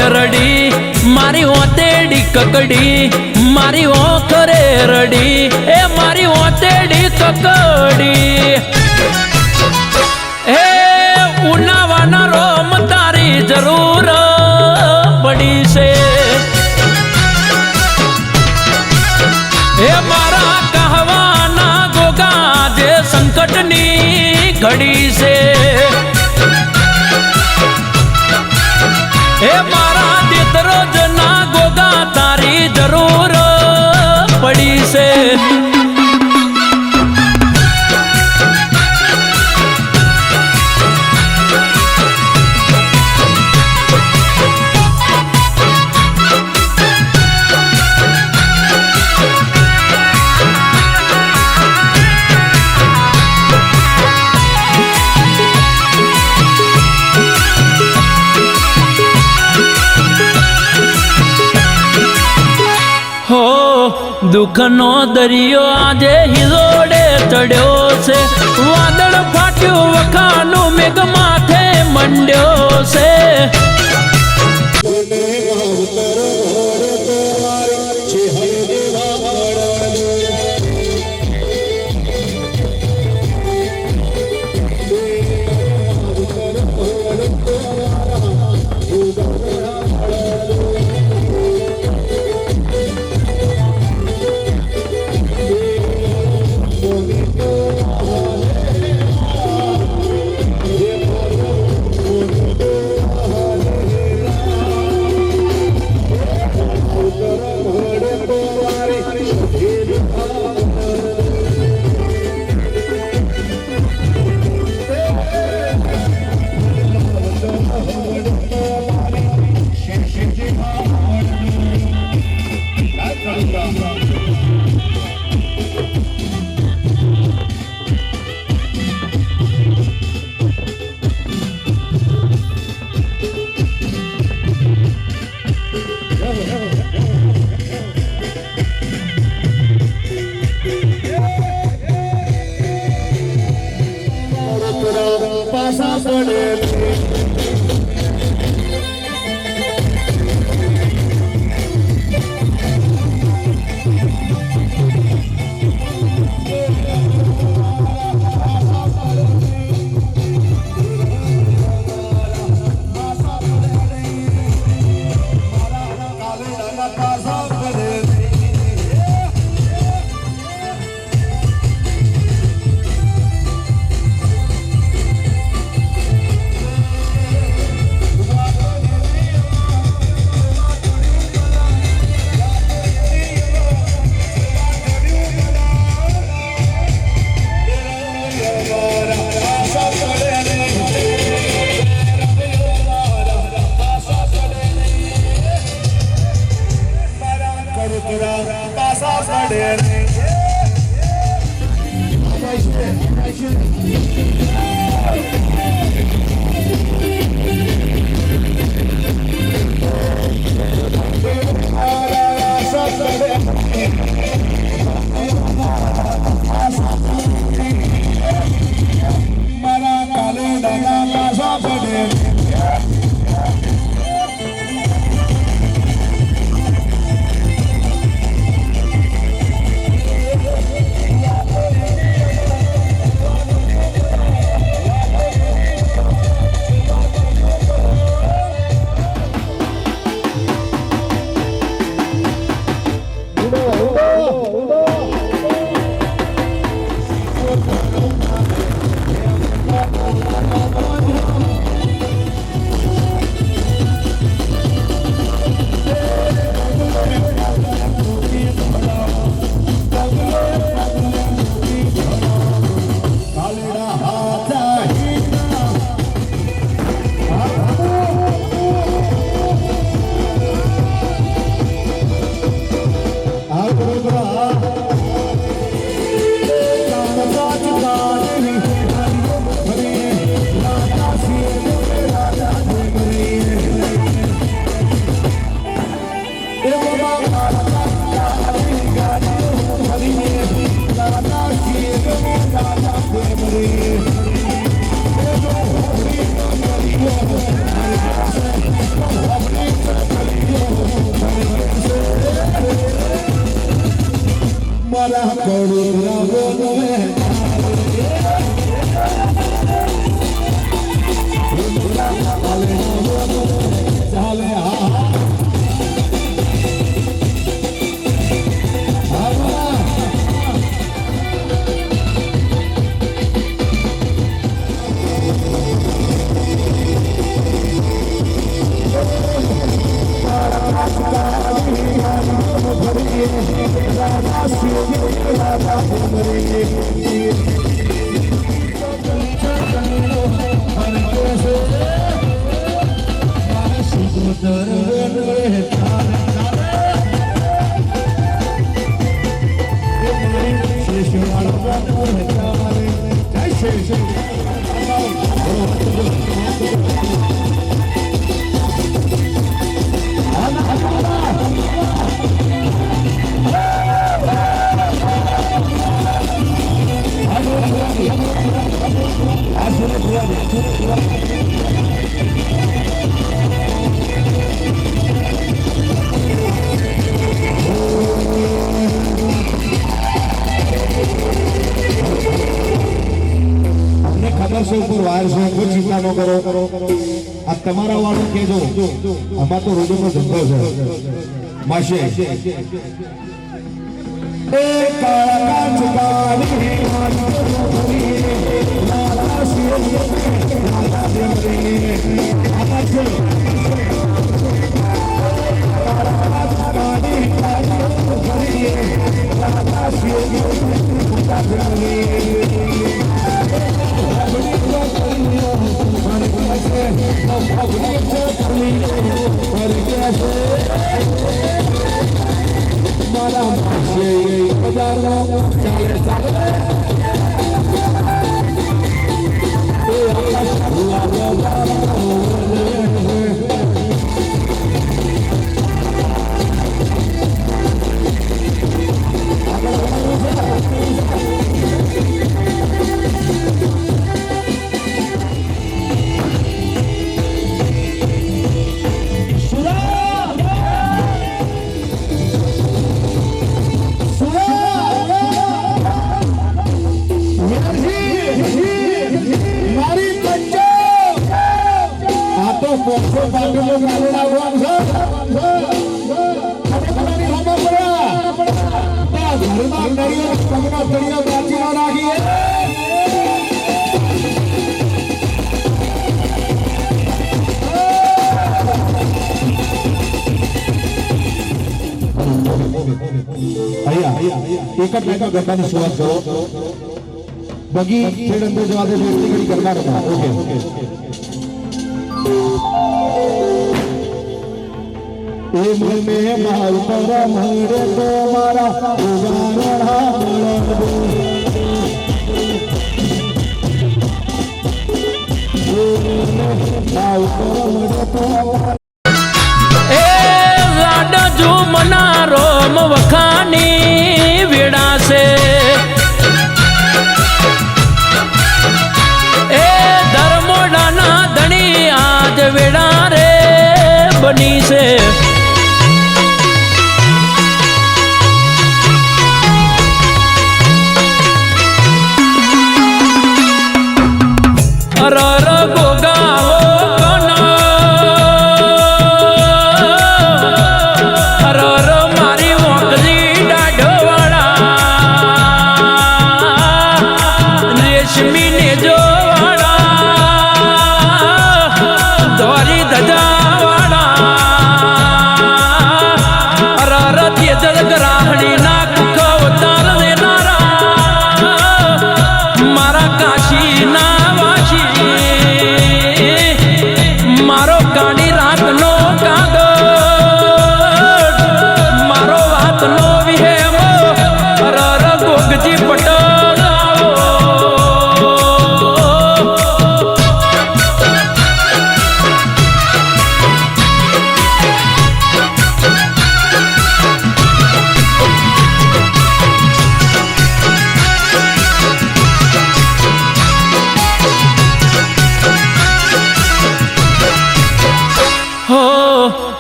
રડી મારી ઓતેડી કકડી મારી ઓખરે રડી એ મારી ઓતેડી કકડી હે ઉનાવાના રોમ તારી જરૂર પડી છે હે મારા કહેવાના ગોગા જે સંકટની ઘડી છે હે મારા દેતરોજના ગોગા તારી જરૂર પડી છે દુઃખનો દરિયો આજે હિલોડે ચડ્યો છે વાદળ ફાટ્યું વખાનું મેઘ માથે મંડ્યો છે બહાર છો કોઈ ચિંતા ન કરો આ તમારા વાળું કેજો આમાં તો રોજનો ધંધો છે માશે એ કાળા ચુકાની મારા શિરે મારા દેવરે આમાં છે एक गड्ढाની શરૂઆત કરો બગી ખેડ અંદર જવા દે એટલી ઘડી ગરબા રમવા ઓકે એ મને માર પર મંડે તો મારા ઉગારણા મળે એ લાડ જો મનારો વખાની વેડાશે એ ધર્મોડાના ધણી આજ વેડા રે બની છે અરર ગોગાવો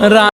રા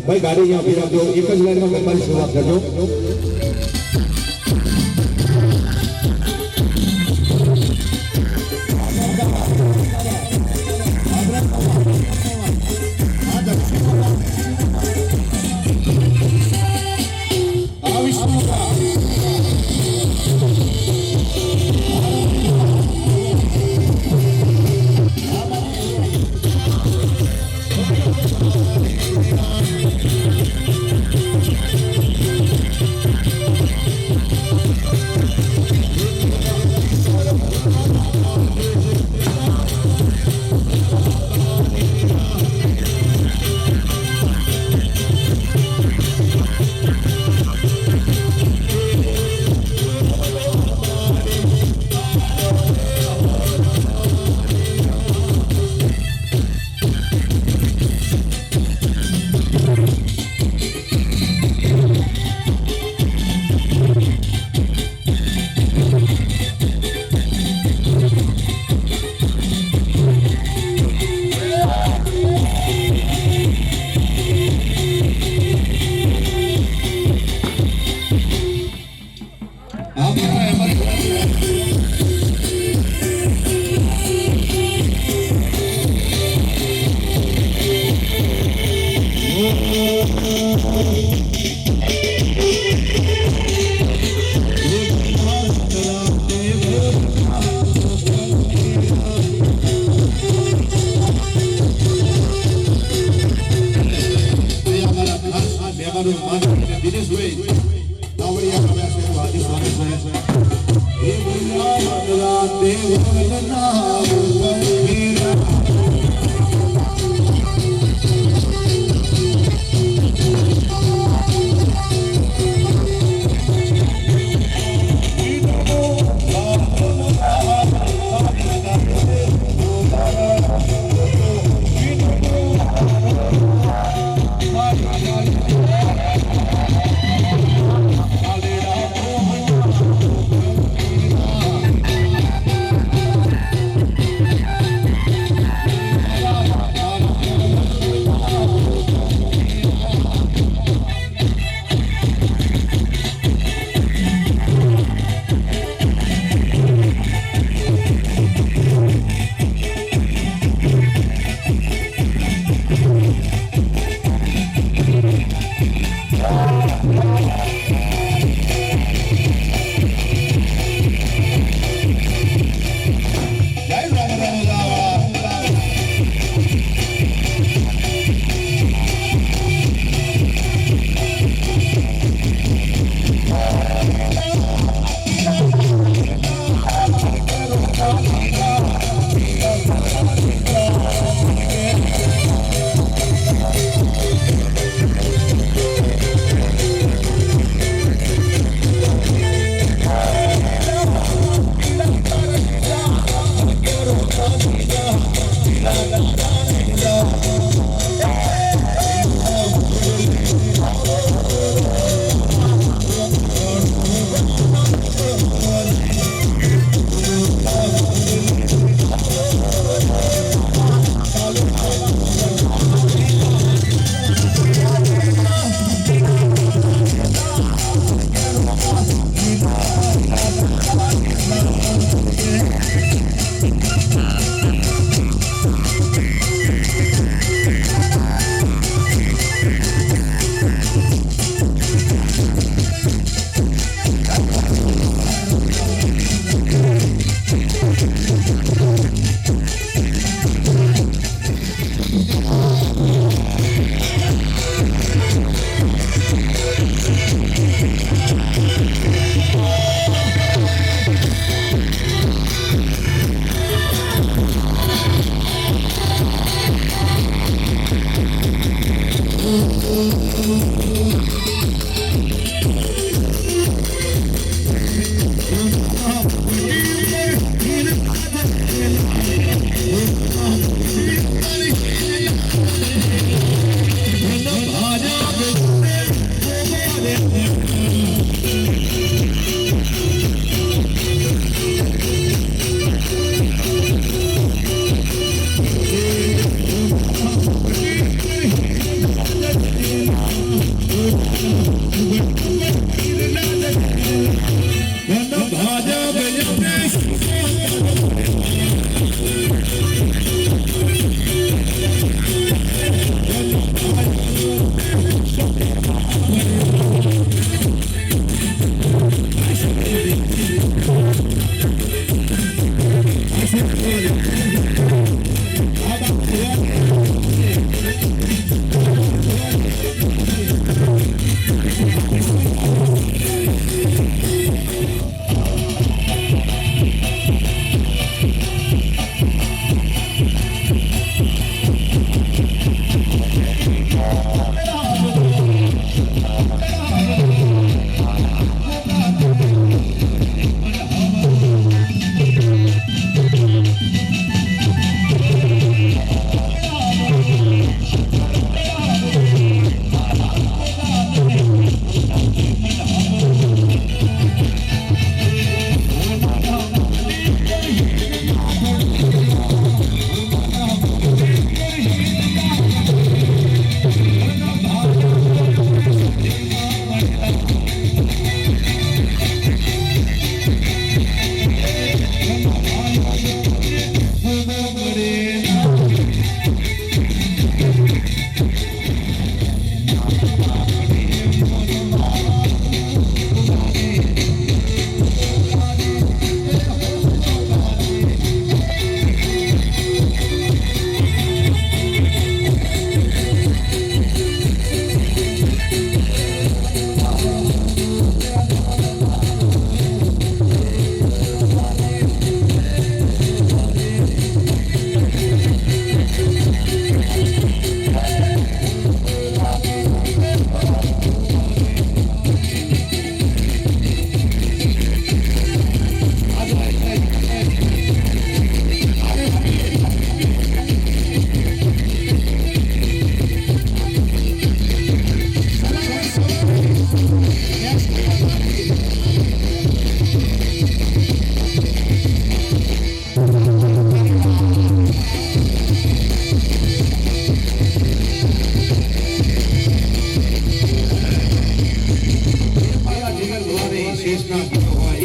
ભાઈ ગાડી અહીંયા ઉભી રાખજો, એક જ લાઈનમાં ગરબાની શરૂઆત કરજો.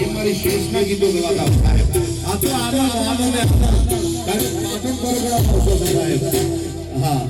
એ મારી શેષના ગીતો ગવાતા સાહેબ. આ તો આનો ને કાર્ટૂન પર ગળા આવશો સાહેબ. હા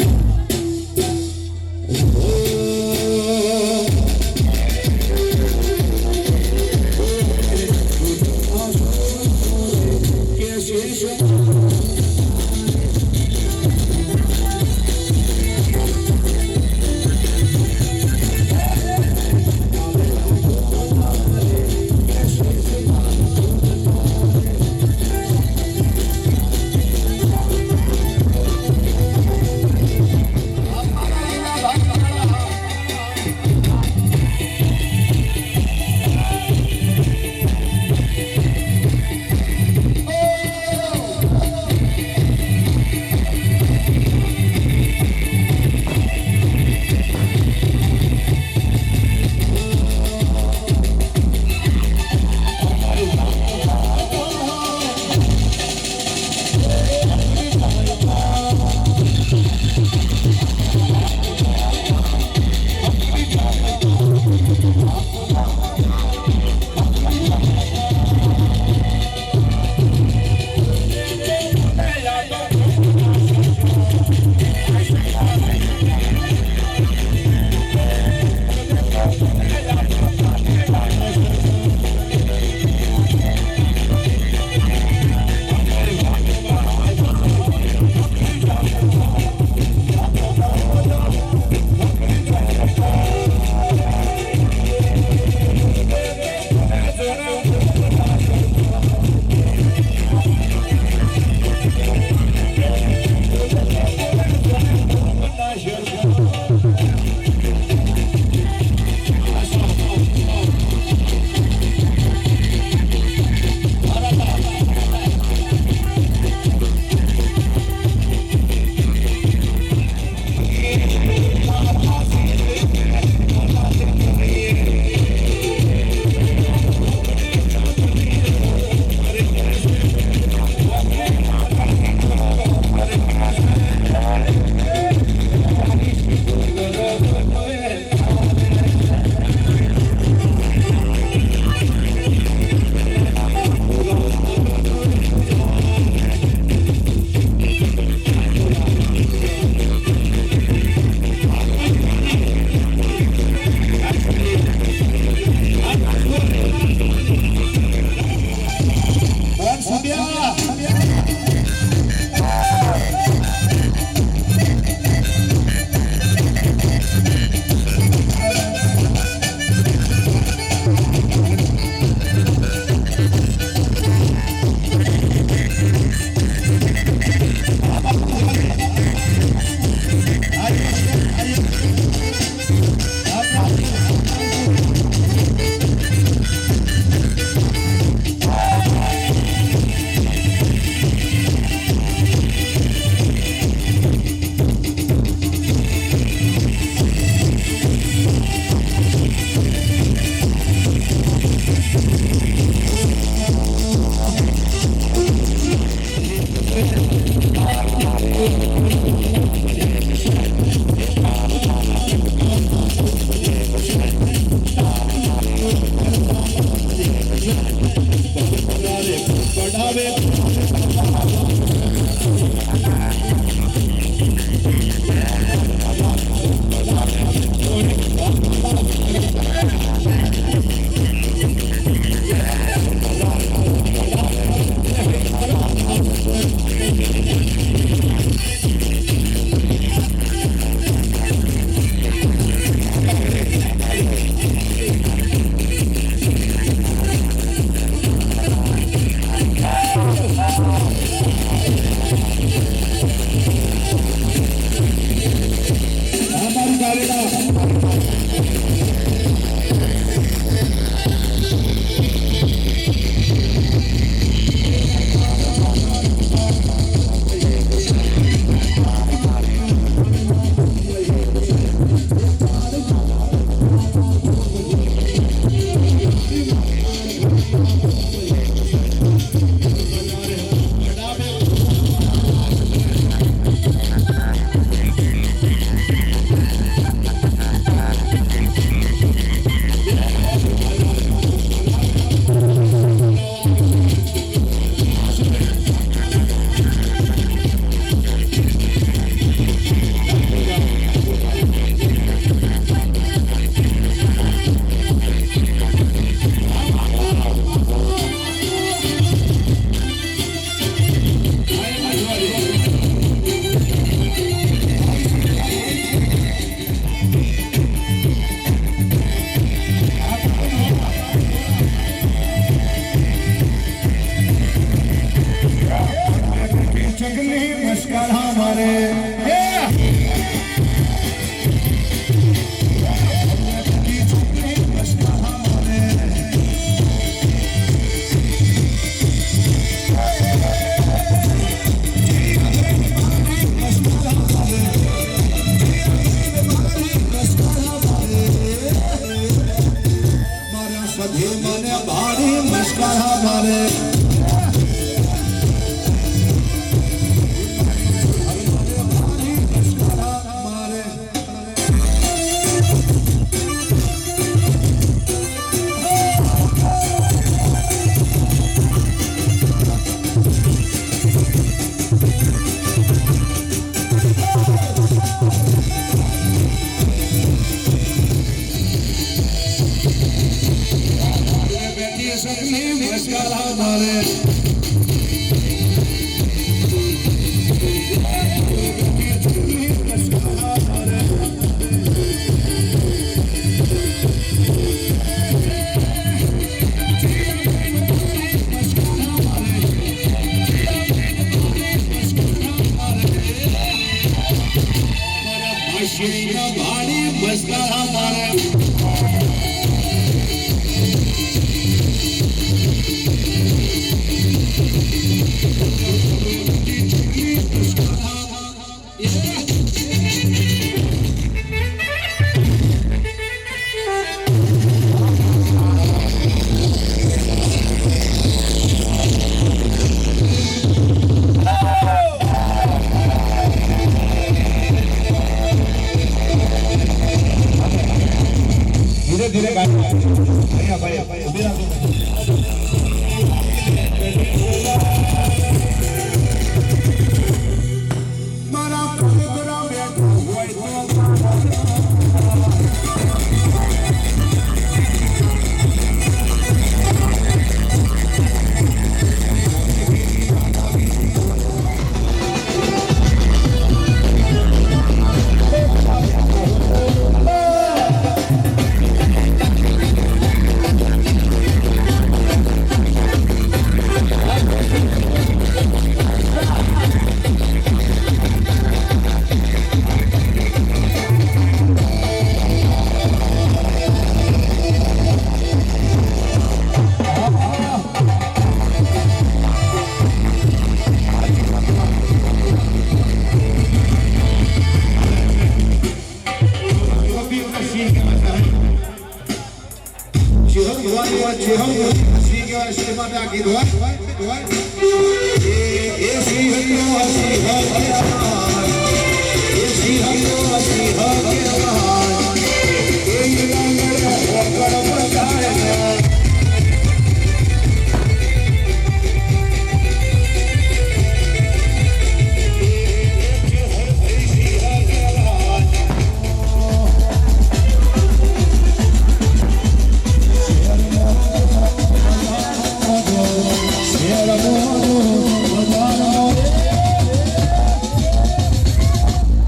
મસ્કારા મારે ભાડી મસ્કારા મારે ધીરે ધીરે ગાડી અહીંયા ભાઈ ઉભી રાખો મારા પગરા બેઠો હોય તો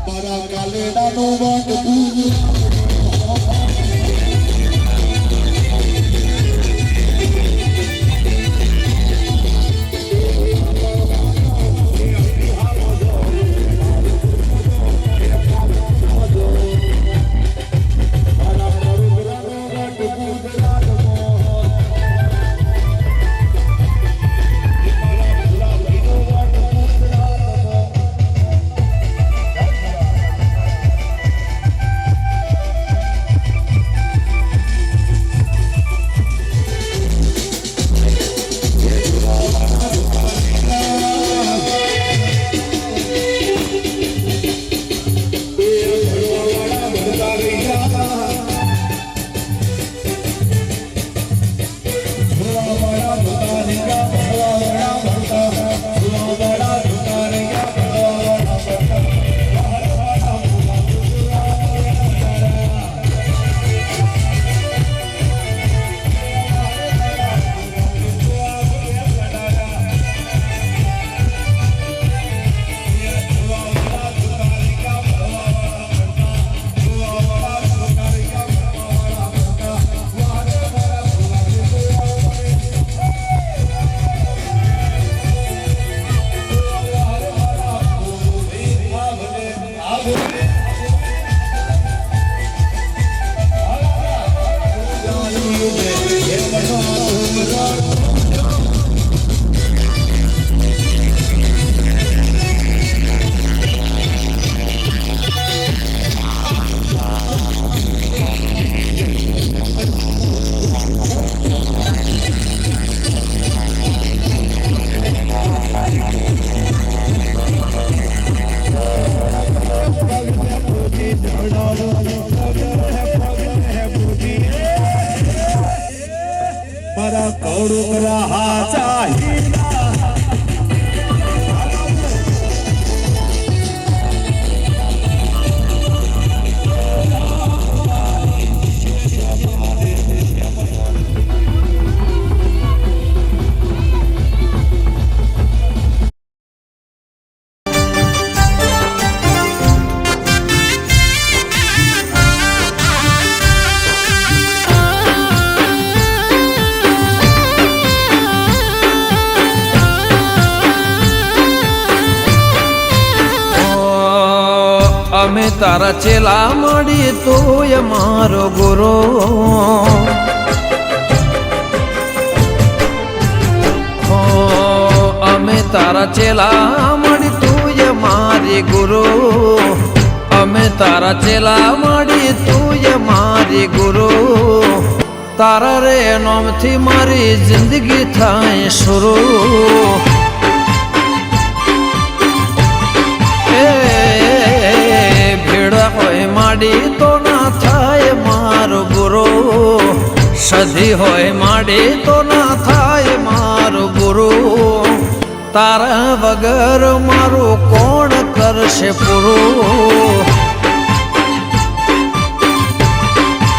Para galera no banco થોડુંક રહા ચાહીદા અમે તારા ચેલા મળી તોય મારો ગુરુ અમે તારા ચેલા મળી તુંય મારી ગુરુ અમે તારા ચેલા મળી તુંય મારી ગુરુ તારા રે નોમથી મારી જિંદગી થાય શરૂ માડી તો ના થાય મારો ગુરુ સધી હોય માડી તો ના થાય મારો ગુરુ તારા વગર મારું કોણ કરશે પૂરું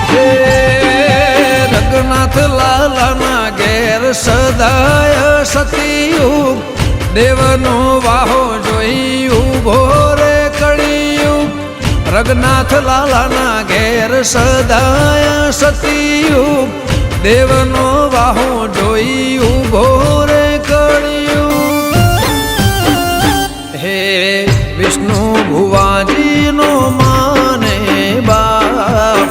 હે રઘુનાથ લાલાના ઘેર સદાય સતીયુગ દેવનો વાહો જોઈ ઉભો રે કળિયુગ રઘુનાથ લાલાના ઘેર સદાય સતીયુગ દેવનો વાહો જોઈ ઉભો રે કળિયુગ હે વિષ્ણુ ભુવાજીનો માને બાપ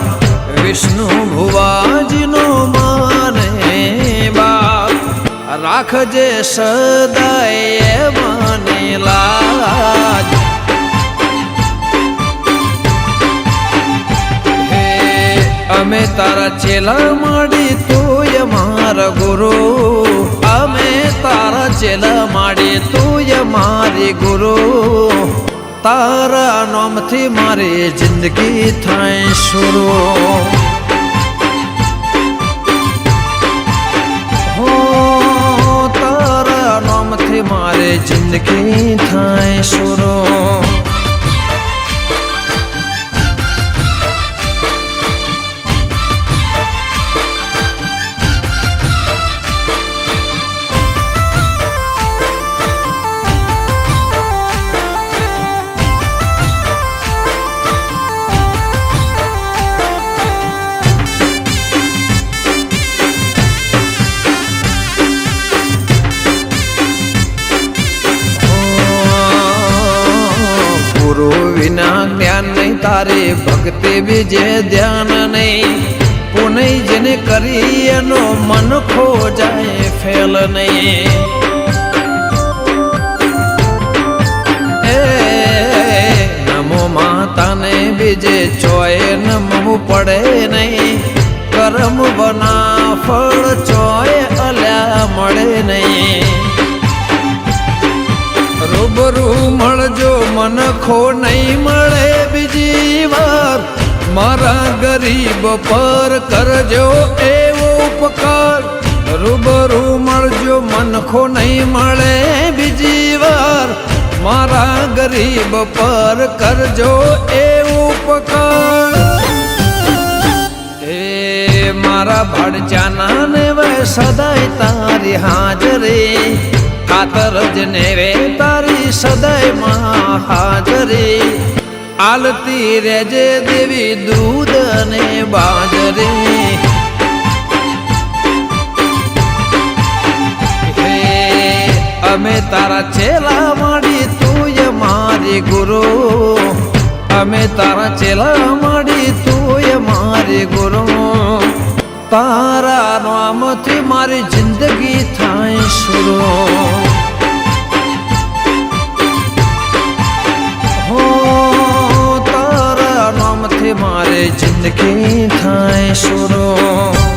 વિષ્ણુ ભુવાજીનો માને બાપ રાખજે સદાય મને લાજ અમે તારા ચેલા માડી તુંય મારા ગુરુ અમે તારા ચેલા માડી તુંય મારી ગુરુ તારા નામથી મારી જિંદગી થાય શરૂ હો તારા નામથી મારી જિંદગી થાય શરૂ જ્ઞાન નહીં તારી ભક્તિ બીજે ધ્યાન નહીં પુનઃ જેને કરી એનો મન ખો જાય ફેલ નહીં એ નમો માતાને બીજે ચોય નમવું પડે નહીં કર્મ બના ફળ ચોય અલ્યા મળે નહીં રૂબરૂ મળજો મન ખો નહીં મળે બીજી વાર મારા ગરીબ પર કરજો એવો ઉપકાર રૂબરૂ મળજો મન ખો નહીં મળે બીજી વાર મારા ગરીબ પર કરજો એવો ઉપકાર એ મારા ભાડચાના ને વે સદાય તારી હાજરી ખાતર જ નેવે તારી સદાય માં હાજરી આલતી રેજે દેવી દૂધ અને બાજરી હે અમે તારા ચેલા માડી તુંય મારી ગુરુ અમે તારા ચેલા માડી તુંય મારી ગુરુ તારા નામથી મારી જિંદગી થાય શરૂ હો તારા નામથી મારી જિંદગી થાય શરૂ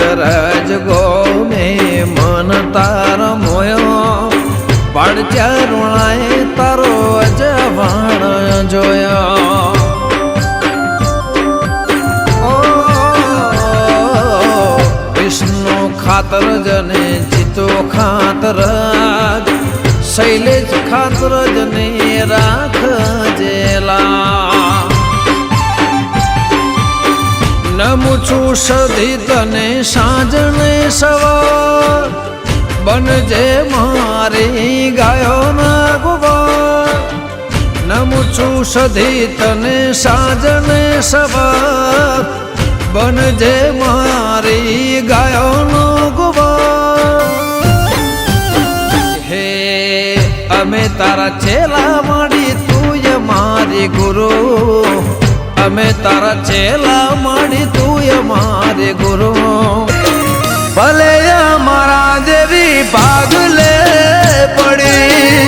ખાતર જ ગોમે મન તાર મોયો પડચ્યા રૂણાએ તારો અજવાણ જોયો વિષ્ણુ ખાતર જને જીતો ખાતર શૈલેષ ખાતર જને રાખજેલા નમું છું સધી તને સાંજને સવાર બનજે મારી ગાયો ના ગોવાર નમું છું સધી તને સાંજને સવાર બનજે મારી ગાયો નો ગોવાર હે અમે તારા ચેલા માડી તું મારી ગુરુ અમે તારા ચેલા માડી તું મારે ગુરુ ભલે મારા દેવી ભાગલે પડી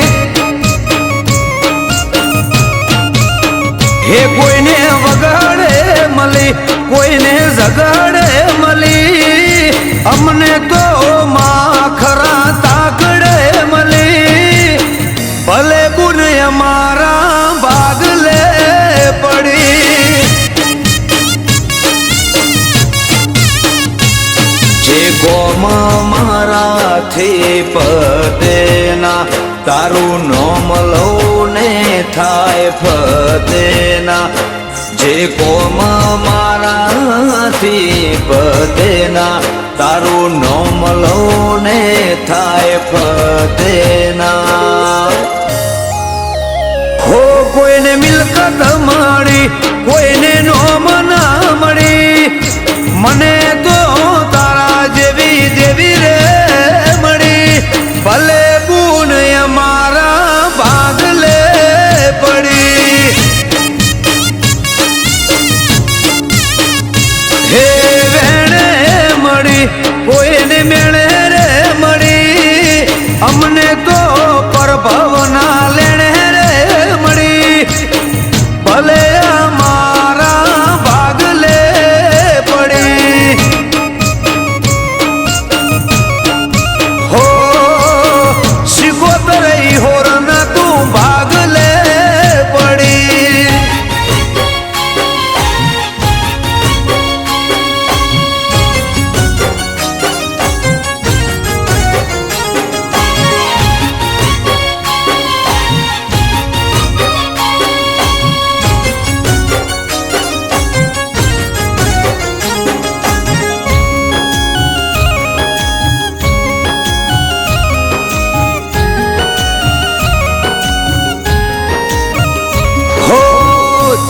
હે કોઈને વગાડે મળી કોઈને જગાડે મળી અમને તો માખરા તાકડે મળી ભલે ગુણ અમારા ભાગલે પડી જે ગોમાં મારાથી પદેના તારું નોમ લઉં ને થાય ફતેના જે કોમાં મારાથી પદેના તારું નોમ લઉં ને થાય ફતેના હો કોઈને મિલકત મળી કોઈને નોમ ના મળી મને તો તારા જેવી દેવી રે મળી ભલે ગુણ અમારા ભાગલે પડી હે વેણે મળી કોઈને મેળે રે મળી અમને તો પરભવના લેણે રે મળી ભલે અમારા ભાગલે પડી હો શિકોતર હોરના તું ભાગલે પડી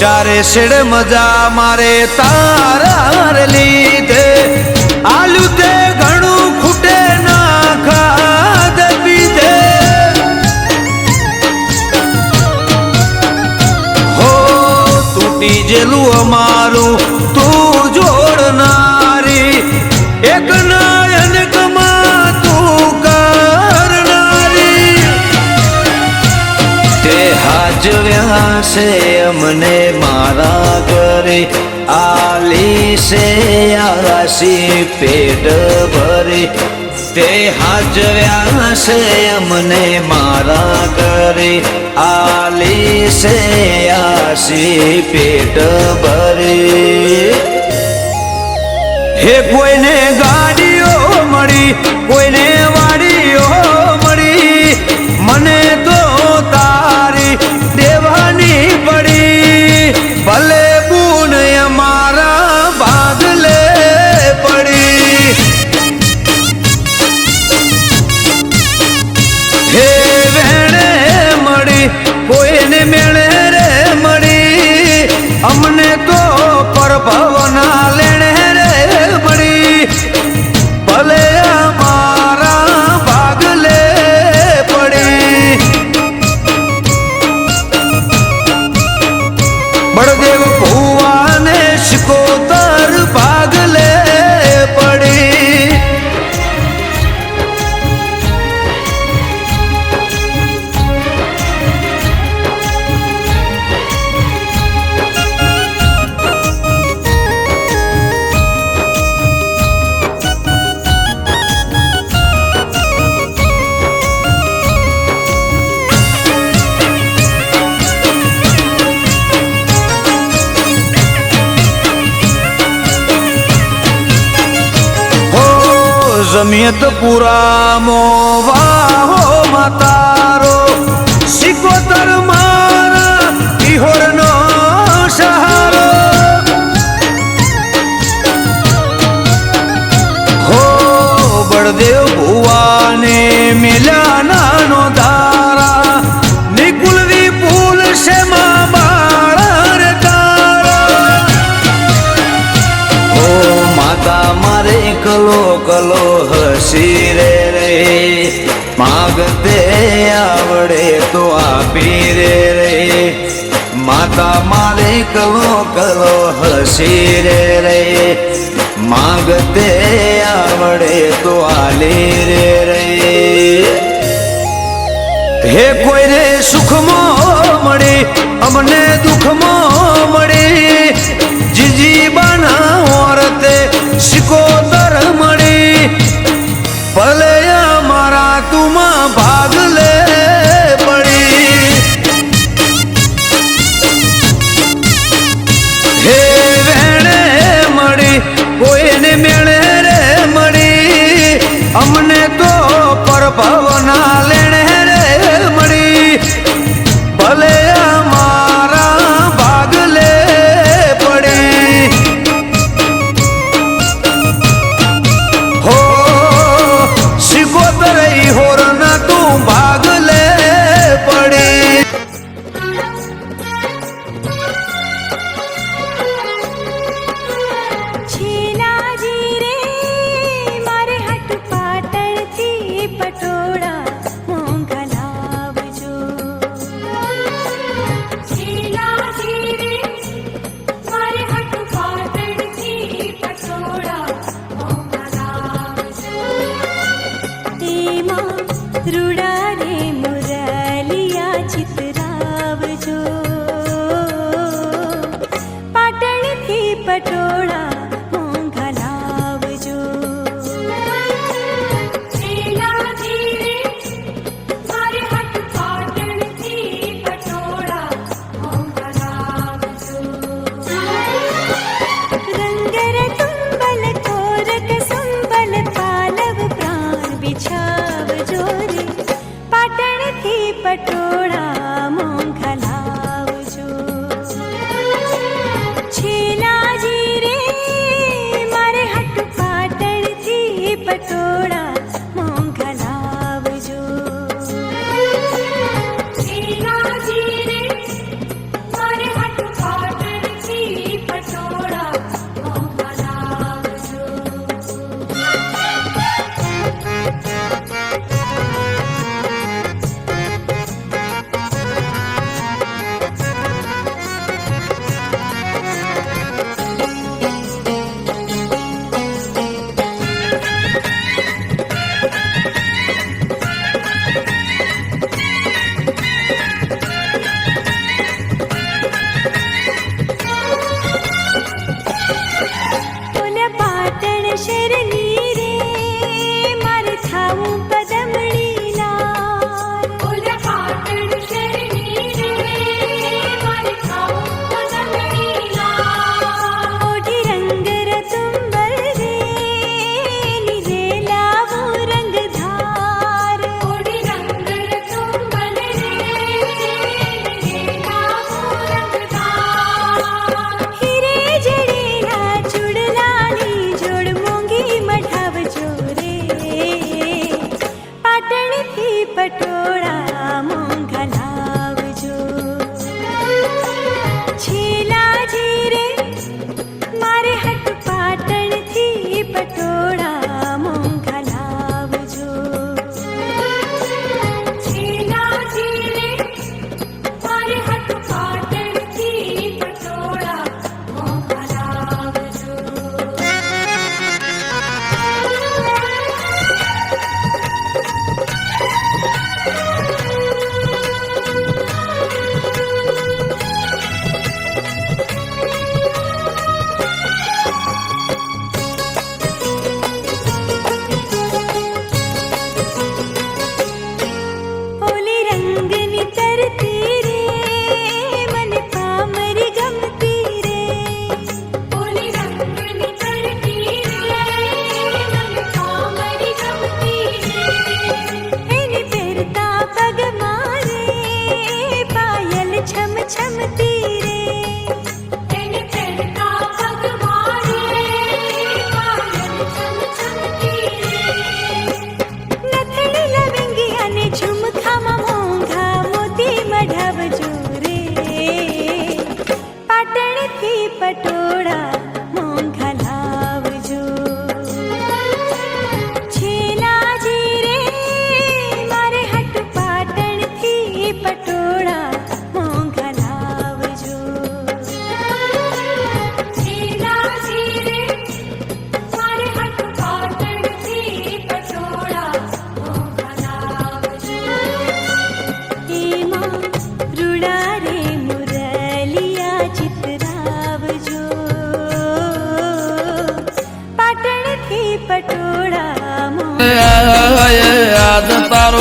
ચારે શેડ મજા મારે તારા લીધે આલુ તે ઘણું ખૂટે ના ખાધ પીધે હો તૂટી જેલું અમારું તું જોડનારી એક નાયનકમાં તું કરનારી તે હાજવ્યા છે અમને મારા ઘરે આલી છે આશી પેટ ભરી તે હાજવ્યા છે અમને મારા ઘરે આલી છે આશી પેટ ભરી હે કોઈને ગાડીઓ મળી કોઈને વાડીઓ મળી મને તો તારી દેવાની પડી ભલે ગુણ અમારા ભાગલે પડી હે વેણે મળી કોઈને મેળે રે મળી અમને તો પરભવના લેણે રે મળી ભલે અમારા ભાગલે પડી બળદેવ ભુવાને શિકોતર ભાગલે પડી જમિયતપુરા મોવાહો માતારો સિકોતર મારા કિહોરનો સહારો હો બળદેવ ભુવાને મેલ્યા નાનો તારા નિકુલવી પુલ છે માં બાળા રે તારા ઓ માતા મારે કલો કલો હસી રે માગતે આવડે તો આપી રે માતા મારે કલો કલો હસી રે માગતે આવડે તો આલી રે હે કોઈ રે સુખમાં મળી અમને દુઃખમાં મળી જીજી બના ઓરતે સિકોતર મળી ભલે અમારા તુમાં ભાગ લે પડી હે વેણે મળી કોઈને મેળે રે મળી અમને તો પરભવના લેણે રે મળી ભલે અમારા ભાગ લે પડી હો સિકોતર હોરના તું ભાગ લે પડી છેલાજી રે મારે હટ પાટણથી પટોળા મોંઘા લાવજો છેલાજી રે મારે હટ પાટણથી પટોળા મોંઘા લાવજો તેમાં રૂડા રે મુરલિયા ચિતરાવજો પાટણથી પટોળા મોંઘા લાવજો છેલાજી રે મારે હટ પાટણથી પટોળા મોંઘા લાવજો રંગર તુંબલ કોરક સંબલ પાલવ પ્રાણ બિછાવજો રે પાટણથી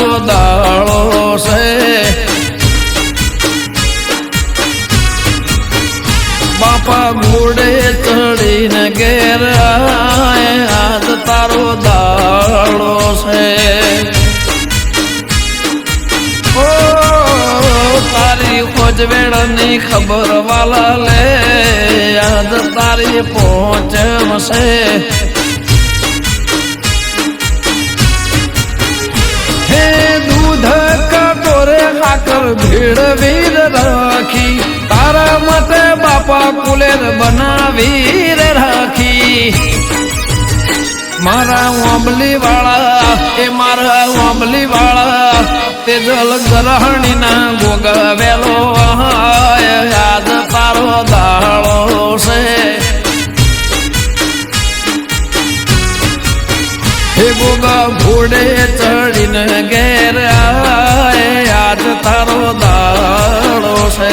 તારો દાળો છે બાપા ઘોડે ચડીને ઘેર આય આજ તારો દાળો છે ઓ તારી ખોજવેળની ખબર વાલા લે આજ તારી પહોંચશે હે દૂધ કટોરે હાકર ભીડ વીર રાખી તારા માટે બાપા કુલેર બનાવી રે રાખી મારા ઓંબલી વાળા એ મારા ઓંબલી વાળા તે જલ ગ્રહણી ના ગોગવેલો યાદ તારો દાળો છે હે ગોગા ઘોડે ચડીને ઘેર આય યાદ તારો દાળો છે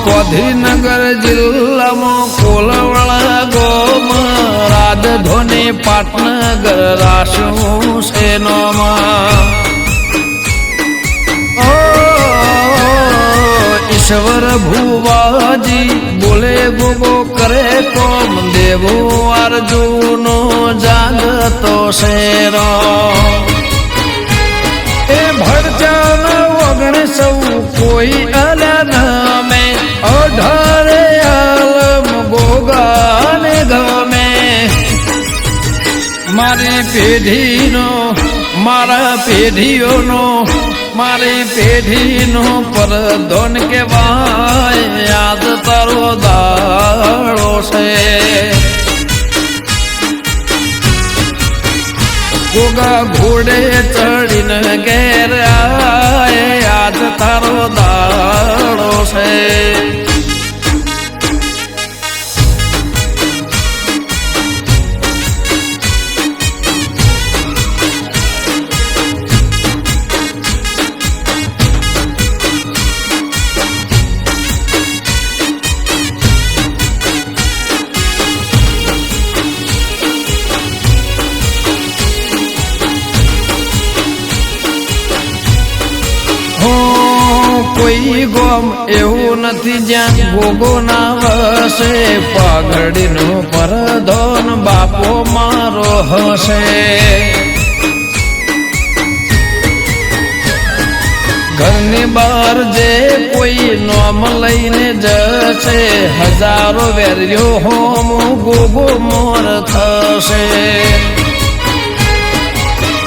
ગાંધીનગર જિલ્લામાં કોલવડા ગોમાં રાજધોની પાટનગર રાશું સેનોમાં ઈશ્વર ભુવાજી બોલે ગોગો કરે કોમ દેવો અર્જુનો જાગતો શેરો એ ભડચાન વગણ સૌ કોઈ અલના મેં 18 આલમ ગોગાને ગમે મારી પેઢીનો મારા પેઢીઓનો મારી પેઢીનો પરધોન કહેવાય યાદ તારો દાળો છે ગોગા ઘોડે ચડીને ઘેર આય યાદ તારો દાળો છે કોઈ ગોમ એવું નથી જ્યાં ગોગો ના વસે પાઘડીનો પરધોન બાપો મારો હશે ઘરની બહાર જે કોઈ નોમ લઈને જશે હજારો વેર્યો હોમ ગોગો મોર થશે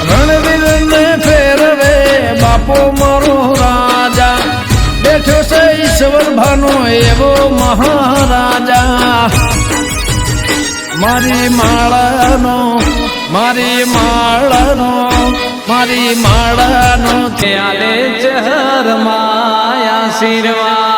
રણવીરને ફેરવે બાપો મારો રાજા બેઠો છે ઈશ્વર ભાનો એવો મહારાજા મારી માળાનો મારી માળાનો મારી માળાનો ત્યારે ચહર માયા આશીર્વાદ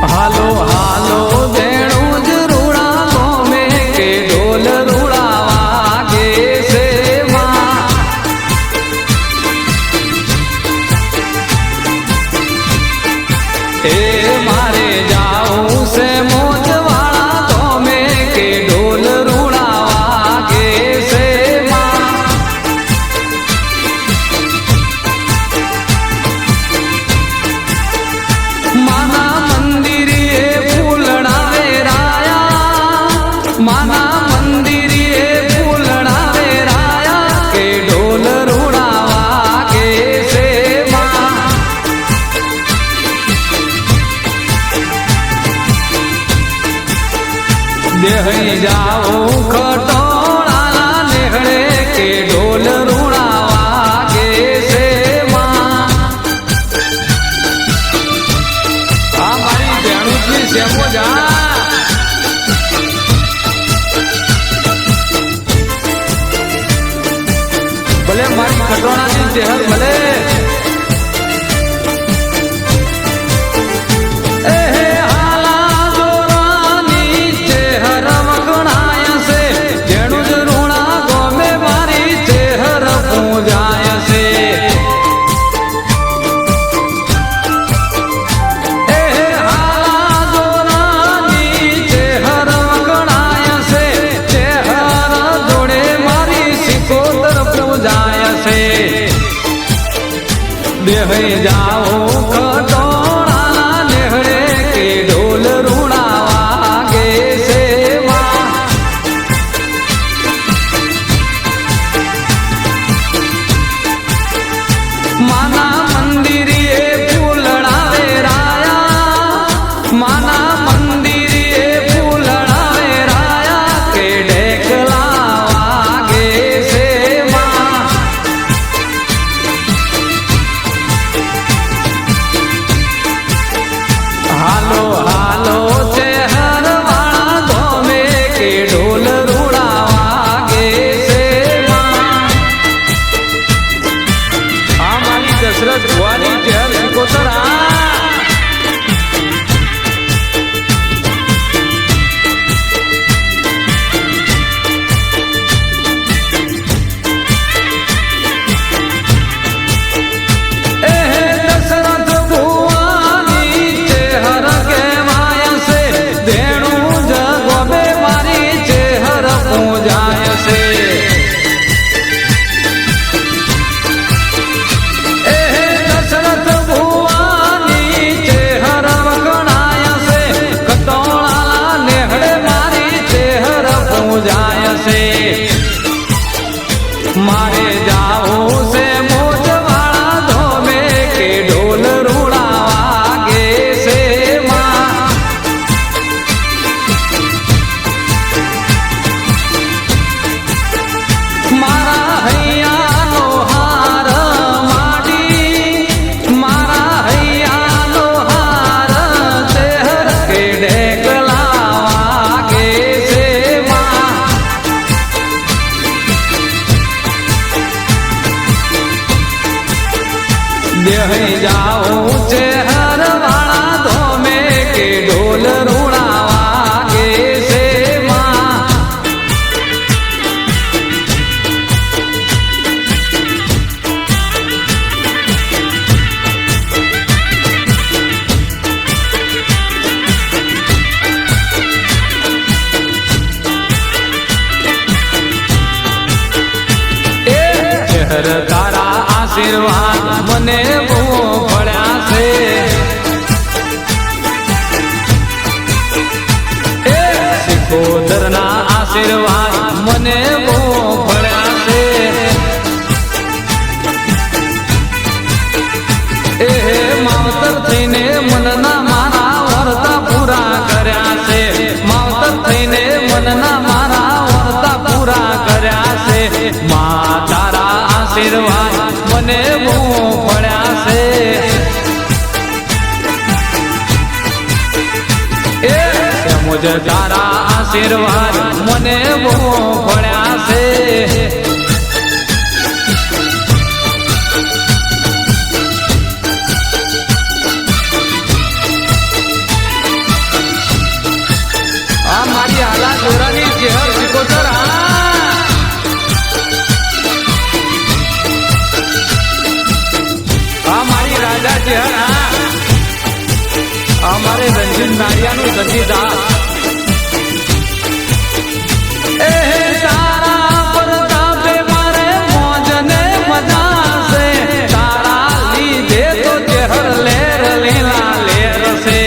હાલો હાલો વેણું જ રૂડા ગોમે કે ઢોલ રૂડા વાગે છે માં એ મારે જાવું છે મોજવાળા ગોમે કે ઢોલ રૂડા વાગે છે માં માના દેહ બેહી જાઉં ખટોળા નેહળે કે ઢોલ રૂણા વાગે છે માં. આ મારી બેણુજી શેમો જા ભલે મારી ખટોળાની ચહેર ભલે બેહી જાઓ ખટોળા નેહળે કે ઢોલ રૂણા વાગે છે માં. માના મંદિરે ફૂલડા વેરાયા, માના મંદિરે ફૂલડા વેરાયા કે ઢેકલા વાગે છે માં. હાલો હાલો છે હરવાળા ધોમે કે ઢોલ રૂડા વાગે છે માં. આ મારી દશરથ ભુવાની ચહેર કોતરા મારે જાવું છે મોજવાળા ધોમે કે ઢોલ રૂડા વાગે છે માં. મારા હૈયાનો હાર માડી, મારા હૈયાનો હાર ચહેર કે ઢેકલા વાગે છે માં. બેહી જાઉં છે હરવાળા ધોમે કે ઢોલ રૂણા વાગે છે માં. ચહેર તારા આશીર્વાદ મને બહુ પડ્યા છે. સિકોદરના આશીર્વાદ મને બહુ પડ્યા છે. એ માવતર થઈને મનના મારા વર્તા પૂરા કર્યા છે. માવતર થઈને મનના મારા વર્તા પૂરા કર્યા છે. મા તારા આશીર્વાદ મને બહુ પડ્યા છે. મુજ તારા આશીર્વાદ મને બહુ પડ્યા છે. આ મારી આલા જોરાની ચહેર સિકોતર મારી રાજા ચહેર અમારે રંજીત નારિયાનું સતીદાસ. તારા પ્રતાપે મારે મોજને મજા છે. તારા લીધે તો ચહેર લેર લીલા લેર છે.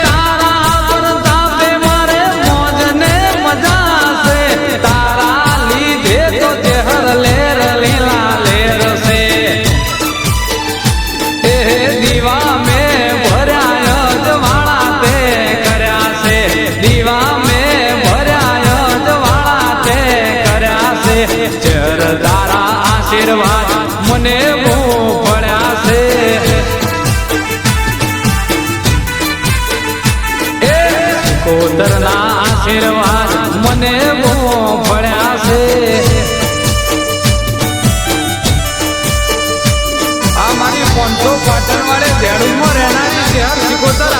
તારા પ્રતાપે મારે મોજને મજા છે. તારા લીધે તો ચહેર લેર લીલા લેર છે. દીવા કોતરના આશીર્વાદ મને બહુ પડ્યા છે. આ મારી 500 પાટણ વાળે ભેડુમાં રહેનારી શહેર સિકોતર.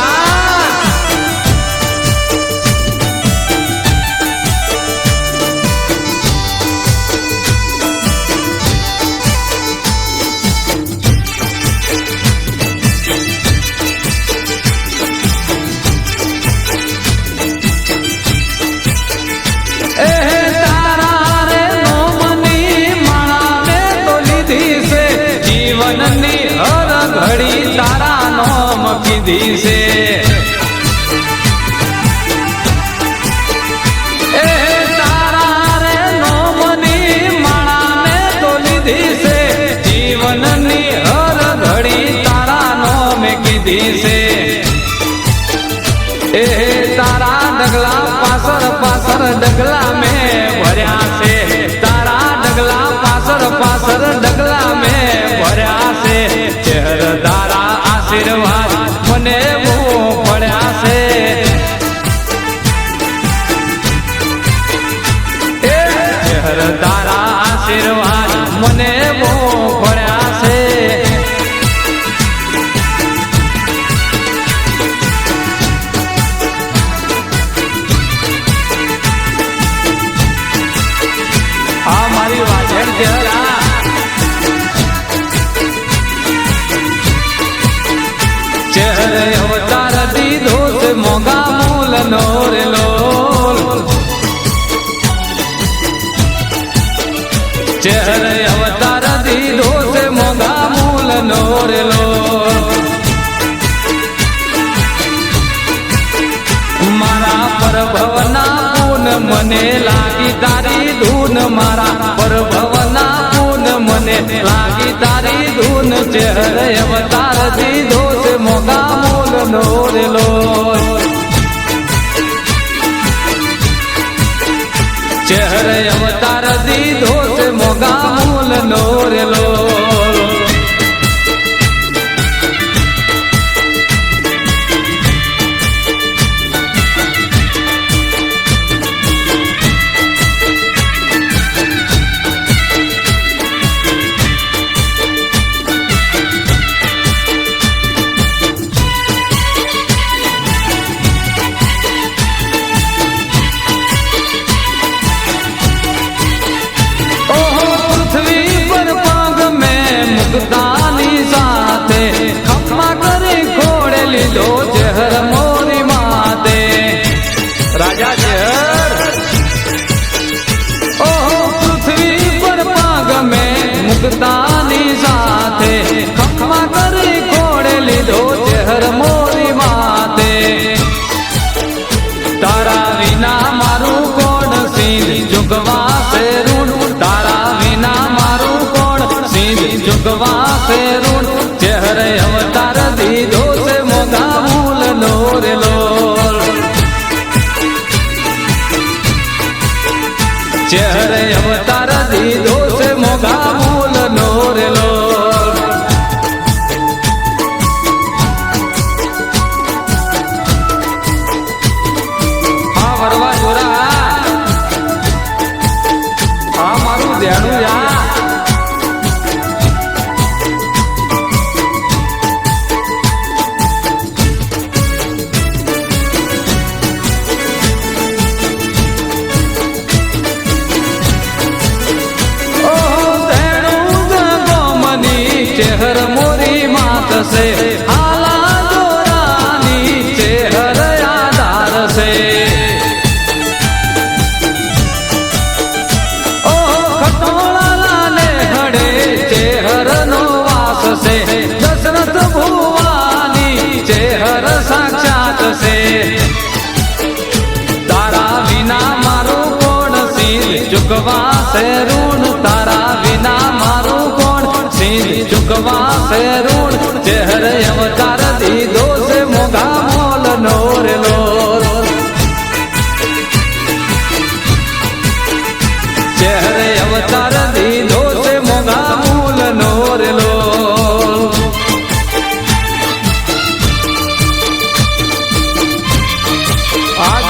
તારા નોમ કીધી છે એ તારા રે નોમની માળા મે તો લીધી છે. જીવનની હર ઘડી તારા નોમ કીધી છે. એ તારા ડગલા પાછળ પાછળ ડગલા મે ભર્યા છે. તારા ડગલા પાછળ પાછળ ડગલા મે ભર્યા છે. ચહેરદારા આશીર્વાદ મને બહુ પડ્યા છે. એ ચહેરદારા આશીર્વાદ મને બહુ પડ્યા છે. આ મારી વાજેર ચહેરા ચહેરે અવતાર દીધો છે મોગા મૂલ નો રે લોલ. ચહેરે અવતાર દીધો છે મોગા મૂલ નો રે લોલ. મારા પરભવના પૂન મને લાગી તારી ધૂન. મારા પરભવના પૂન મને લાગી તારી ધૂન. ચહેરે અવતાર દીધો છે મોગા મૂલ નો રે લોલ. ચહેરે અવતાર દીધો છે મોગા મૂલ નો રે લોલ. મુક્તાની સાથે ખમ્મા કરી ખોડે લીધો ચહેર મોરી માતે. રાજા ચહેર ઓહો પૃથ્વી પર પાગ મેં મુક્તાની સાથે ખમ્મા કરી ખોડે લીધો ચહેર મોરી માતે. તારા વિના મારું કોણ સિંહ ઝુકવા છે ઋણ. તારા વિના મારું કોણ સિંહ ઝુકવા છે ઋણ. ચહેરે અવતાર દીધો છે મોગા મૂલ નો રે લોલ. ચહેરે અવતાર દીધો છે મોગા મૂલ નો રે લોલ. હા વરવા જોરા આ મારું ધ્યાનું યા. ચહેર મોરી માત છે હાલા દોરાની ચહેર આધાર છે. ઓ ખટોળા ને હડે ચહેર નો વાસ છે. દશરથ ભુવાની ચહેર સાક્ષાત છે. તારા વિના મારું કોણ સિંહ ઝુકવા છે ઋણ. તારા વિના મારું કોણ સિંહ ઝુકવા છે ઋણ. ચહેરે અવતાર દીધો છે મોગા મૂલ નો રે લોલ. ચહેરે અવતાર દીધો છે મોગા મૂલ નો રે લોલ. આ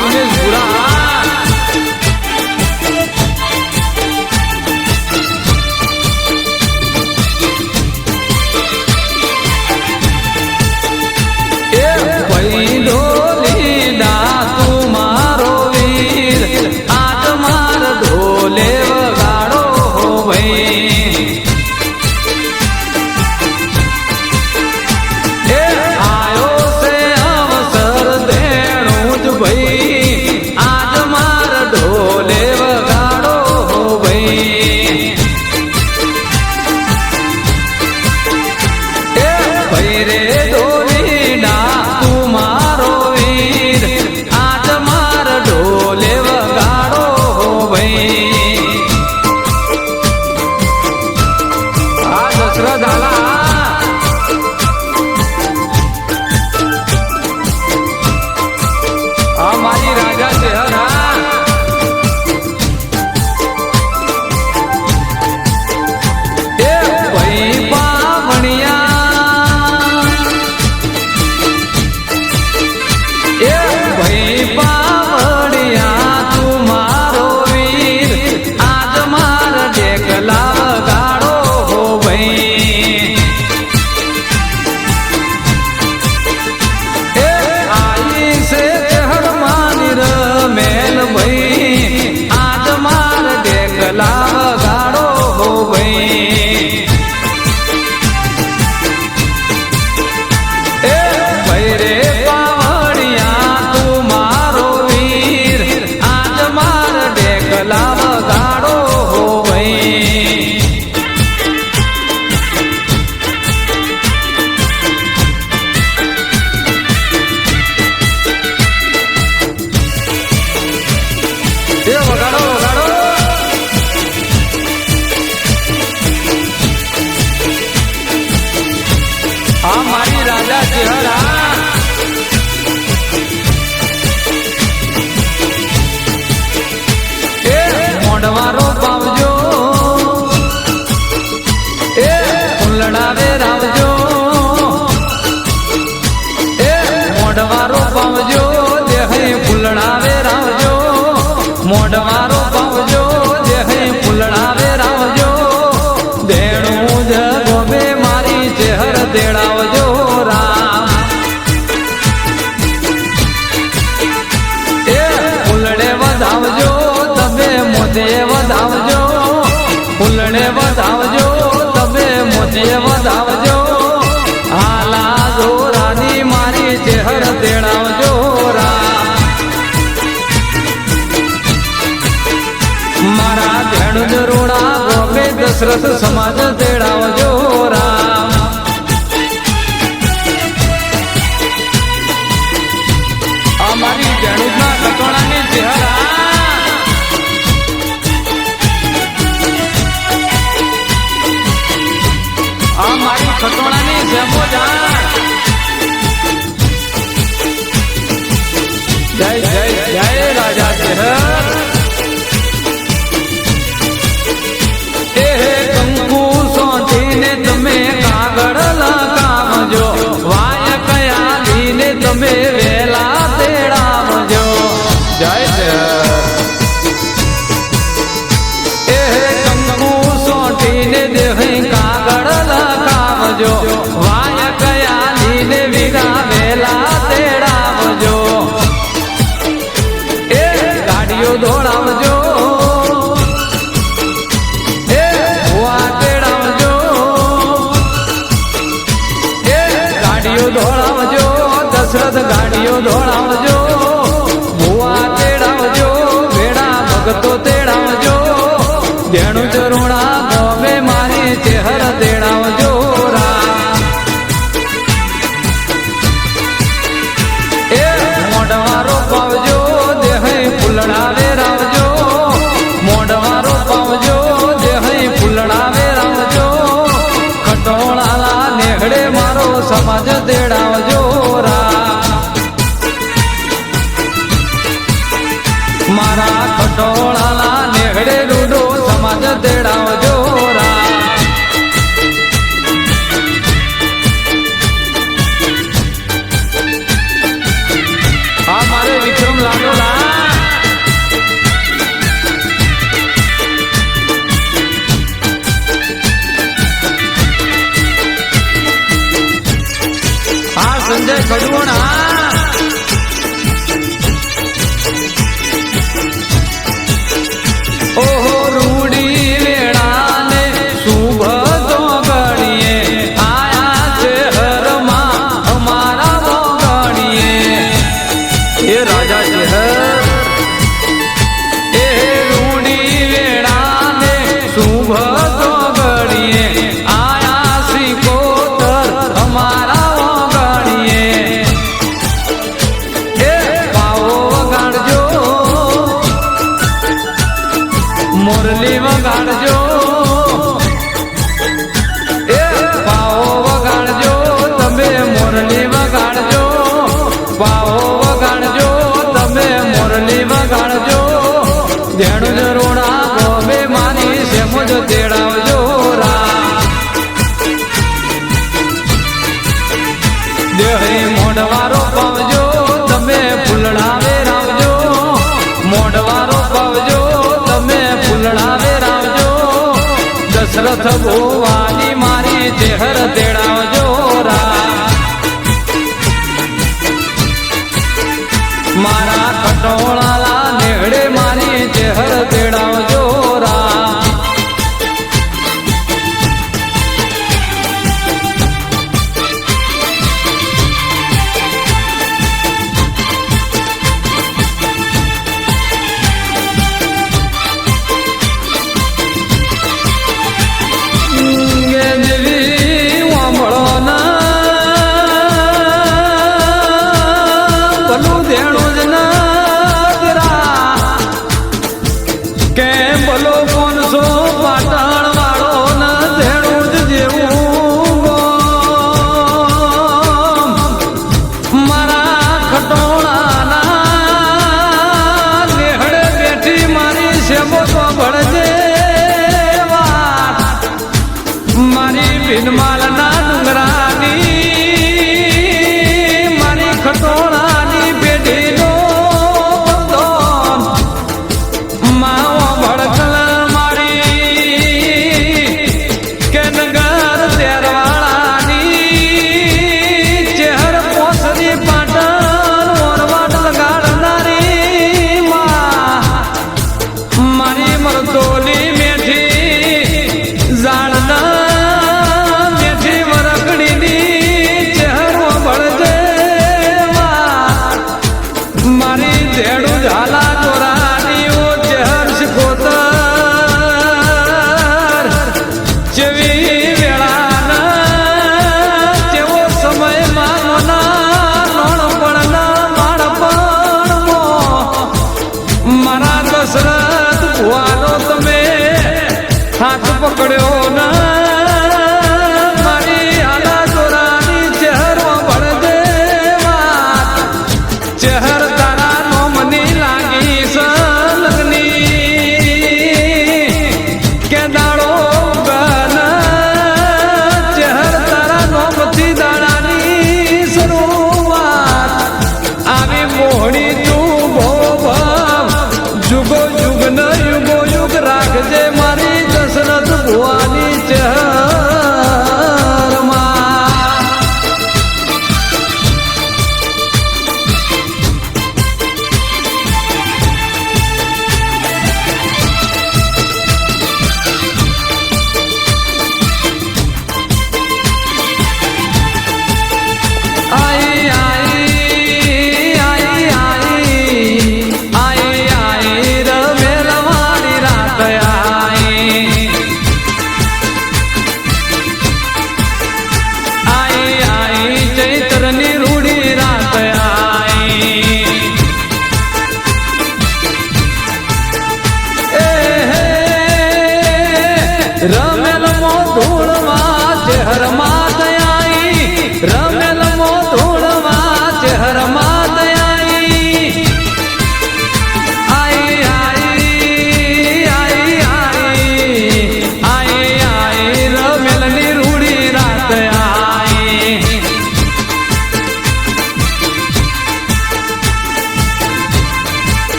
વધાવજો ફૂલડે વધાવજો તમે મોજે વધાવજો હાલા જોરાની મારી ચહેર તેડાવજો રા મારા ધેણું જરોડા ગોપે દશરથ સમાજ તેડાવજો રામ અમારી ધેણુના કટોળાની ચહેરા આ મારી ખટોળાની જેમો જા જય જય જય રાજા ચહેર કંકુ સોંધીને તમે કાગળ લગાવજો વાય કયાલીને તમે વેલા તેડાવજો જય જય કંકુ સોંધીને દેહ કાગળ લગાવજો વાય કયાલીને વીરા વેલા તેડાવજો ગાડીઓ દોડાવજો દોડાવજો દશરથ ગાડીઓ દોડાવજો ભુવા તેડાવજો ભેડા ભગતો તેડાવજો ધેણું ચરુણા ગમે મારી ચહેર તેડાવજો મોઢવારો પાવજો દેહ ફૂલડા વેરાવજો મોઢવારો પાવજો દેહ ફૂલડા વેરાવજો ખટોળાલા નેહડે મારો સમાજ તેડાવજો મારા ખટોળાલા નેહડે રૂડો સમાજ તેડાવજો આ મારે વિક્રમ લાડોલા સંજય કડવોણા ઓહો રૂડી વેળાને શુભ દોગણીએ આયા છે હરમાં અમારા મોગણીએ એ રાજા છે હર એ રૂડી વેળાને શુભ દોગણીએ આયા શ્રી કોતર અમારા મોરલી વગાડજો પાઓ વગાડજો તમે મોરલી વગાડજો પાઓ વગાડજો તમે મોરલી વગાડજો ધેણું જરોડા ગોબે માની સેમો જ તેડાવજો દેહી મોઢવારો પાવજો તમે ફૂલડા વેરાવજો મોઢવારો પાવજો ફૂલડા વેરાવજો દશરથ ભુવાની મારી ચહેર તેડાવજો મારા ખટોળાલા નેહડે મારી ચહેર તેડાવજો ભીનમાલના ડુંગરાની મારી ખટોળાની પેઢી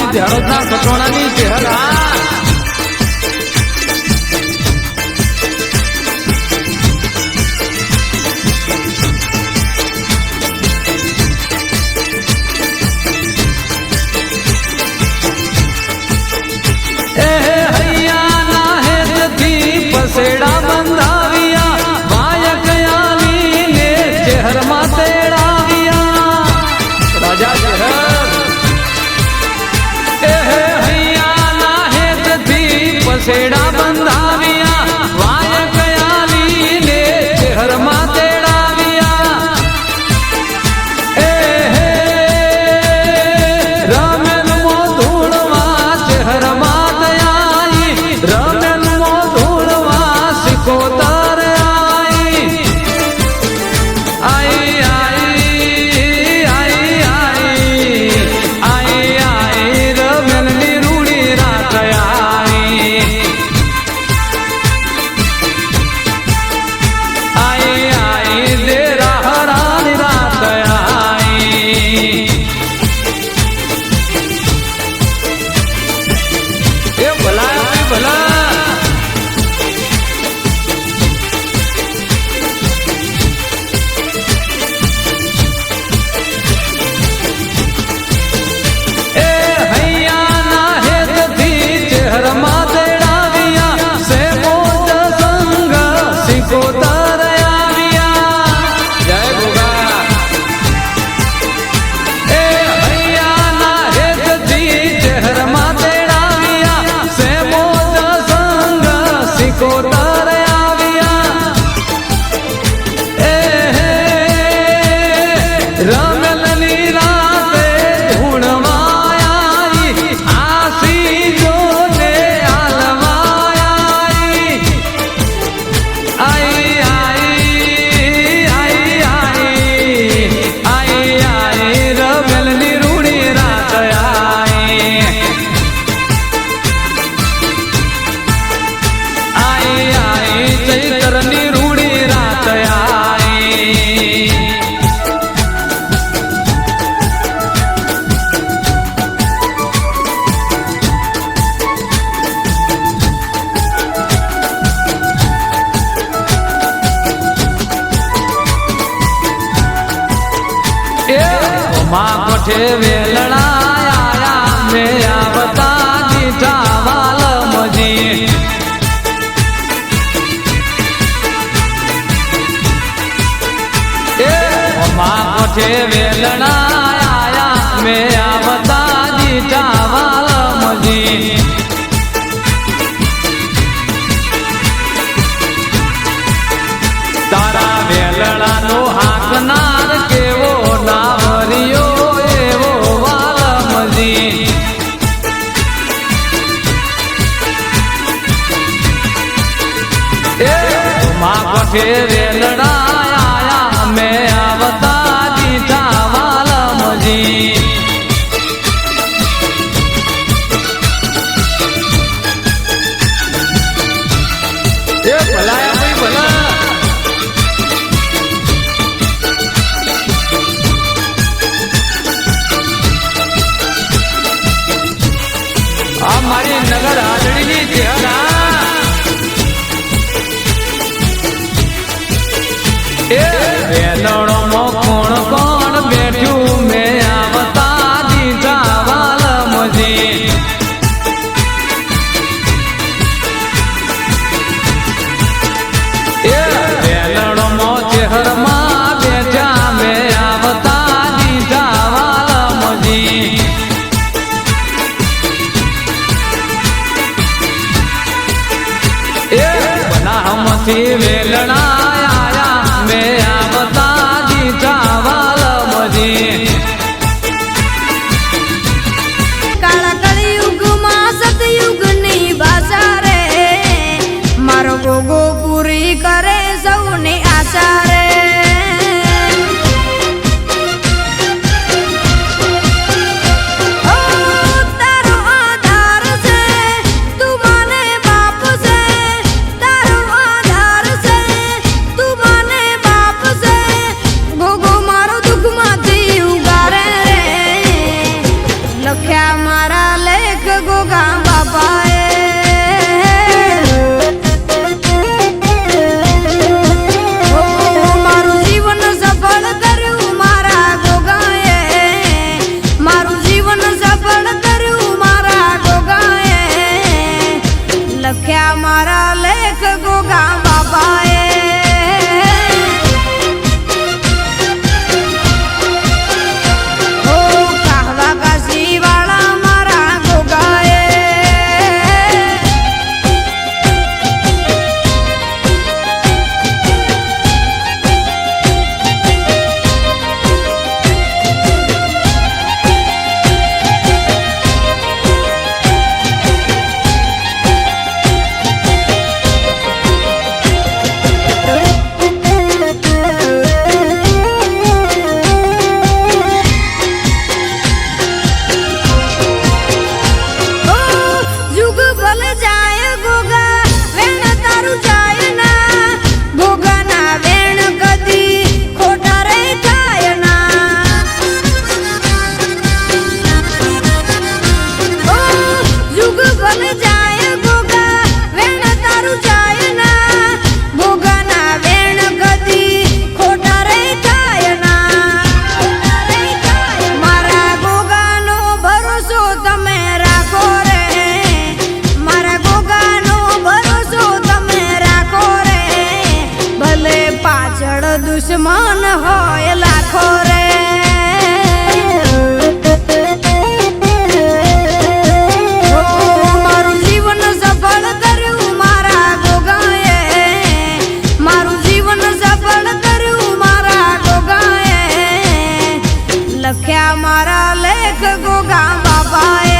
મારી ધેડોદના કટોણાની ચહેરા પસેડા બંધાવ્યા વાય કયાલી ને ચહેરમાં તેડાવ્યા રાજા ચહેર હૈયા ના હેતથી પસેડા બંધાવ્યા વાય કયાલી ને ચહેરમાં તેડાવ્યા રમેલ મો ધૂળવા ચહેરમાં દયાઈ રમેલ મો કોતર આઈ રમેલની રૂડી રાત આઈ દેરા હરાની રાત આઈ એ ભલા ભલા રમેલની રાતે ધૂણવાઈ આસી જોને આલવાઈ આઈ રમેલની રૂડી રાત આઈ ચૈતરની રૂડી રાત માં કોઠે વેલણા આયા મે આવતા દીઠા વાલમજી માં કોઠે વેલણા આયા મે આવતા દીઠા વાલમજી તારા વેલણાનો હાકનાર કેવો નાવરિયો એવો વાલમજી માં કોઠે વેલણા આયા મે આવતા દીઠા વાલમજી એ ભલાયા ભાઈ ભલા આ મારી નગર હાજડીની ચહેરા વેલણો કોણ કોણ બેઠું મે આવતા દીઠા વાલમજી વેલણો ચહેરમાં બેઠા મે આવતા દીઠા વાલમજી બનામથી વેલણા આયા મે આવતા દીઠા વાલમજી કાળા કળિયુગમાં સતયુગની ભાષા રે મારો ગોગો પૂરી કરે સૌની આશા રે તારો આધાર છે તું મને બાપ છે તારો આધાર છે ગોગા બાપાએ મારું જીવન સફળ કર્યું મારા ગોગાએ મારું જીવન સફળ કર્યું મારા ગોગાએ લખ્યા મારા લેખ ગોગા બાપાએ દુશ્મન હોય લાખો રે મારું જીવન સફળ કર્યું મારા ગોગાએ મારું જીવન સફળ કર્યું મારા ગોગાએ લખ્યા મારા લેખ ગોગા બાપાએ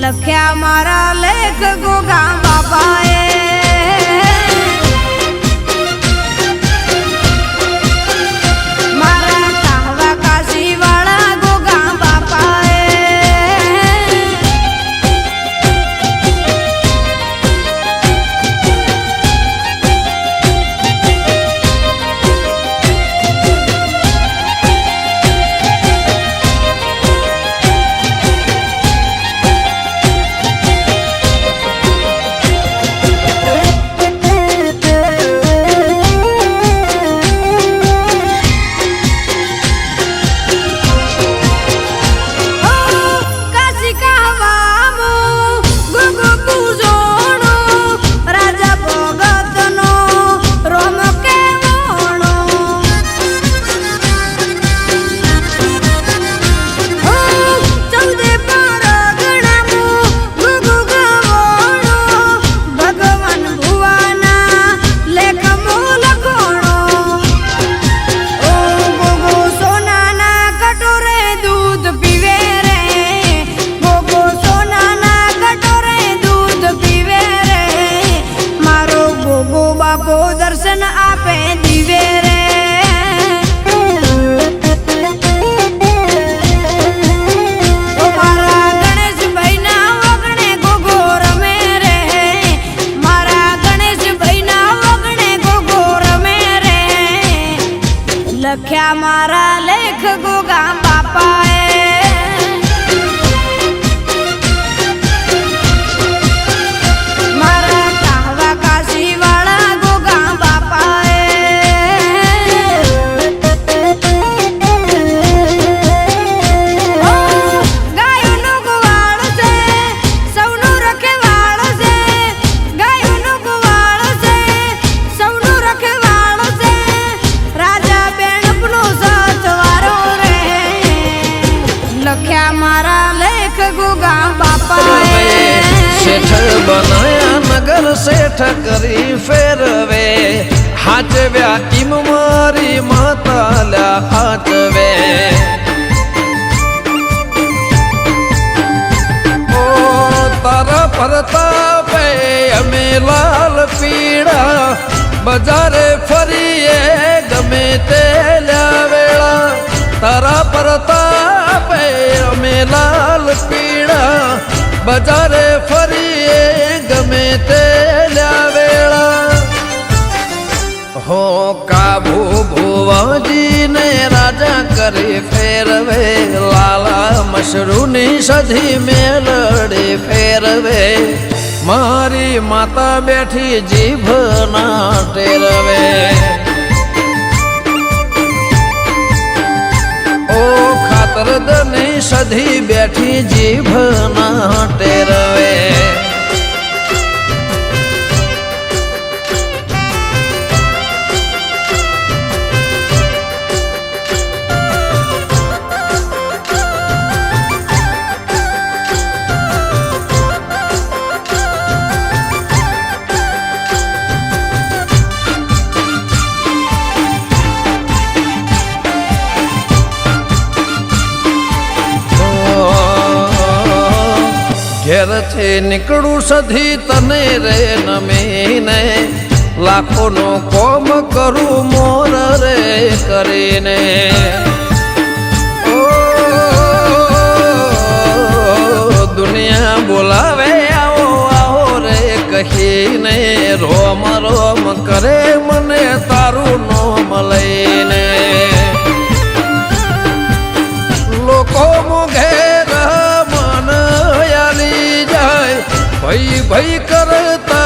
લખ્યા મારા લેખ ગોગા બાપાએ મારા કાહવા કાશી વાળા ગોગા બાપાએ પાએ શેઠ બનાયા નગર શેઠ કરી ફેરવે હાચવ્યા ઈમ મારી માતા લ્યા હાચવે ઓ તારા પરતાપે અમે લાલ પીડા બજારે ફરીએ ગમે તે વેળા તારા પરતાપે અમે લાલ પીડા બજારે ફરીએ ગમે તે વેળા હો કાબુ ભુવાજીને રાજા કરી ફેરવે લાલા મશરૂની સધી મેલડી ફેરવે મારી માતા બેઠી જીભ ના ટેરવે ઓ ખાતર દની સધી બેઠી જીભ ના ટેરવે ઘેરથી નીકળું સધી તને રે નમીને લાખોનો કોમ કરું મોર રે કરીને ઓ દુનિયા બોલાવે આવો આવો રે કહીને રોમ રોમ કરે મને તારું નોમ લઈને લોકો મોઘે ભઈ ભઈ કરતા